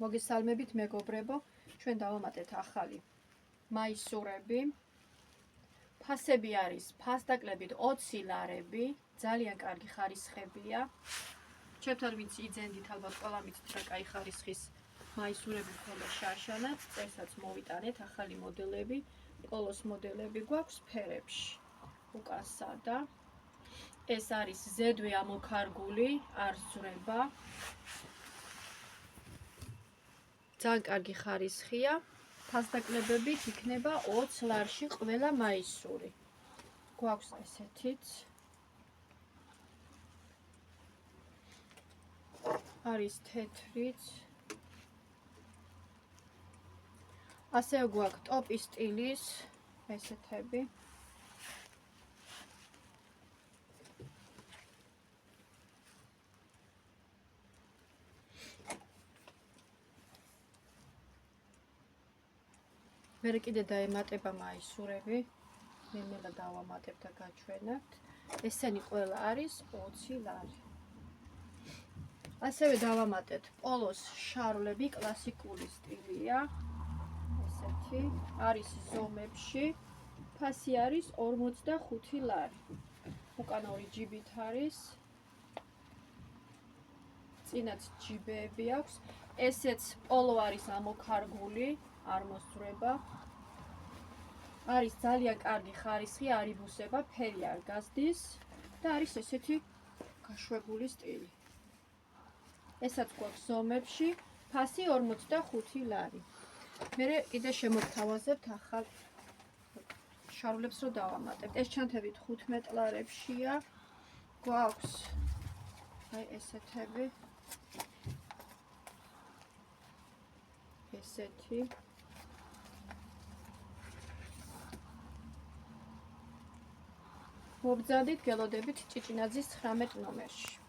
მოგესალმებით მეგობრებო, ჩვენ დავამატეთ ახალი მაისურები. ფასები არის ფასდაკლებით 20 ლარები, ძალიან კარგი ხარისხებია. ჩემთან ვინც იძენდით, ალბათ ყველა მიცით რა კაი ხარისხის მაისურები ხოლმე შარშანაც, წელსაც მოვიტანეთ ახალი მოდელები, პოლოს მოდელები გვაქვს ფერებში. უკან სადა. ეს არის ზედვე ამოქარგული, არ ზრება. ძალიან კარგი ხარისხია. ფასდაკლებებით იქნება 20 ლარში ყველა მაისური. გვაქვს ესეთიც. არის თეთრიც. ასევე გვაქვს ტოპი სტილის ესეთები. მე კიდე დაემატება მაისურები, მე დავამატებ და გაჩვენებთ. ესენი ყველა არის 20 ლარი. ასევე დავამატეთ პოლოს შარლები, კლასიკური სტილია. ესეთი არის ზომებში. ფასი არის 45 ლარი. უკან ორი ჯიბით არის. წინაც ჯიბეები აქვს. ესეც პოლო არის ამოქარგული. არ მოსწრება. არის ძალიან კარგი ხარისხი, არ იბუსება, ფერი არ გასდის და არის ესეთი გაშვებული სტილი. ესაც გვაქვს ზომებში, ფასი 45 ლარი. მე კიდე შემოგთავაზებთ ახალ შარვლებს რო დავამატებთ. ეს ჩანთებით 15 ლარებშია. გვაქვს აი ესეთები. ესეთი მობრძანდით, გელოდებით ჭიჭინაძის 19 ნომერში.